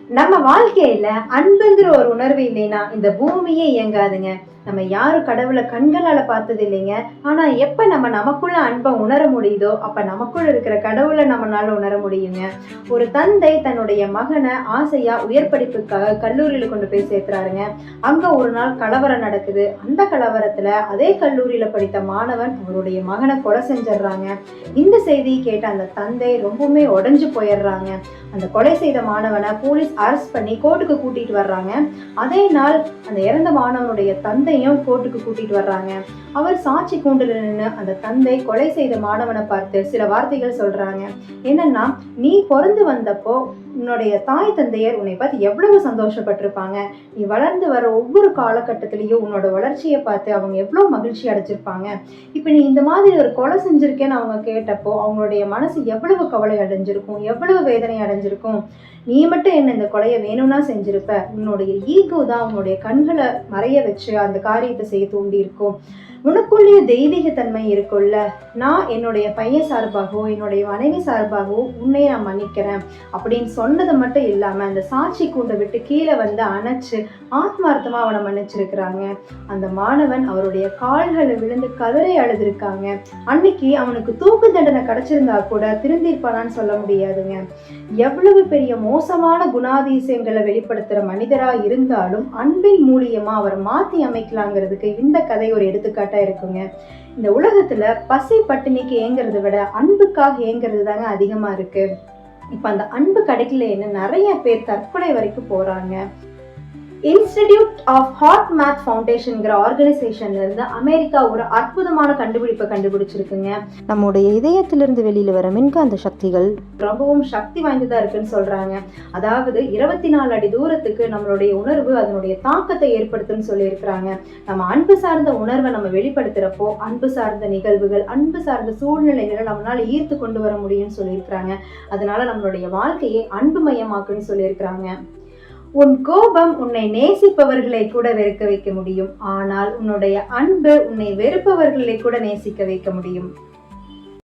நம்ம வாழ்க்கையில அன்புங்கிற ஒரு உணர்வு இல்லைன்னா இந்த பூமியே இயங்காதுங்க. நம்ம யாரும் கடவுளை கண்களால பார்த்தது இல்லைங்க. ஆனா எப்ப நம்ம நமக்குள்ள அன்பை உணர முடியுதோ அப்ப நமக்குள்ள இருக்கிற கடவுளை நம்மளால உணர முடியுங்க. ஒரு தந்தை தன்னுடைய மகனை ஆசையா உயர் படிப்புக்காக கல்லூரியில கொண்டு போய் சேர்க்கிறாருங்க. அங்க ஒரு நாள் கலவரம் நடக்குது. அந்த கலவரத்துல அதே கல்லூரியில படித்த மாணவன் அவருடைய மகனை கொலை செஞ்சிடறாங்க. இந்த செய்தியை கேட்ட அந்த தந்தை ரொம்பவுமே உடைஞ்சு போயிடுறாங்க. அந்த கொலை செய்த மாணவனை போலீஸ் அரெஸ்ட் பண்ணி கோர்ட்டுக்கு கூட்டிட்டு வர்றாங்க. அதே நாள் அந்த இறந்த மாணவனுடைய தந்தையும் கோர்ட்டுக்கு கூட்டிட்டு வர்றாங்க. அவர் சாட்சி கூண்டுல நின்று அந்த தந்தை கொலை செய்த மாணவனை பார்த்து சில வார்த்தைகள் சொல்றாங்க. என்னன்னா, நீ பிறந்து வந்தப்போ உன்னுடைய தாய் தந்தையர் உன்னை பார்த்து எவ்வளவு சந்தோஷப்பட்டிருப்பாங்க. நீ வளர்ந்து வர ஒவ்வொரு காலகட்டத்திலையும் உன்னோட வளர்ச்சியை பார்த்து அவங்க எவ்வளவு மகிழ்ச்சி அடைஞ்சிருப்பாங்க. இப்ப நீ இந்த மாதிரி ஒரு கொலை செஞ்சிருக்கேன்னு அவங்க கேட்டப்போ அவங்களுடைய மனசு எவ்வளவு கவலை அடைஞ்சிருக்கும், எவ்வளவு வேதனை அடைஞ்சிருக்கும். நீ மட்டும் என்ன இந்த கொலையை வேணும்னா செஞ்சிருப்ப. உன்னுடைய ஈகோ தான் உன்னுடைய கண்களை மறைய வச்சு அந்த காரியத்தை செய்ய தூண்டி இருக்கும். உனக்குள்ளேயே தெய்வீக தன்மை இருக்குல்ல. நான் என்னுடைய பையன் சார்பாகவோ என்னுடைய மனைவி சார்பாகவோ உன்னை நான் மன்னிக்கிறேன் அப்படின்னு சொன்னது மட்டும் இல்லாம அந்த சாட்சி கூண்டை விட்டு கீழே வந்து அணைச்சு ஆத்மார்த்தமா அவனை மன்னிச்சிருக்கிறாங்க. அந்த மாணவன் அவருடைய கால்களை விழுந்து கதறி அழுதுருக்காங்க. அன்னைக்கு அவனுக்கு தூக்கு தண்டனை கிடைச்சிருந்தா கூட திருந்திருப்பானான்னு சொல்ல முடியாதுங்க. எவ்வளவு பெரிய மோசமான குணாதிசயங்களை வெளிப்படுத்துற மனிதரா இருந்தாலும் அன்பின் மூலியமா அவரை மாத்தி அமைக்கலாங்கிறதுக்கு இந்த கதை ஒரு எடுத்துக்காட்டா இருக்குங்க. இந்த உலகத்துல பசி பட்டினிக்கு ஏங்குறதை விட அன்புக்காக ஏங்குறது தாங்க அதிகமா இருக்கு. இப்ப அந்த அன்பு கிடைக்கலன்னு நிறைய பேர் தற்கொலை வரைக்கும் போறாங்க. இன்ஸ்டிடியூட் ஆஃப் ஹார்ட் மேத் ஃபவுண்டேஷன்ங்கிற ஆர்கனைசேஷன்ல இருந்து அமெரிக்கா ஒரு அற்புதமான கண்டுபிடிப்பை கண்டுபிடிச்சிருக்குங்க. நம்முடைய இதயத்திலிருந்து வெளியில வர மின்காந்த சக்திகள் ரொம்பவும் சக்தி வாய்ந்ததா இருக்குன்னு சொல்றாங்க. அதாவது 24 அடி தூரத்துக்கு நம்மளுடைய உணர்வு அதனுடைய தாக்கத்தை ஏற்படுத்துன்னு சொல்லி இருக்கிறாங்க. நம்ம அன்பு சார்ந்த உணர்வை நம்ம வெளிப்படுத்துறப்போ அன்பு சார்ந்த நிகழ்வுகள், அன்பு சார்ந்த சூழ்நிலைகளை நம்மளால ஈர்த்து கொண்டு வர முடியும்னு சொல்லியிருக்கிறாங்க. அதனால நம்மளுடைய வாழ்க்கையை அன்பு மையமாக்குன்னு சொல்லியிருக்கிறாங்க. உன் கோபம் உன்னை நேசிப்பவர்களை கூட வெறுக்க வைக்க முடியும். ஆனால் உன்னுடைய அன்பு உன்னை வெறுப்பவர்களை கூட நேசிக்க வைக்க முடியும்.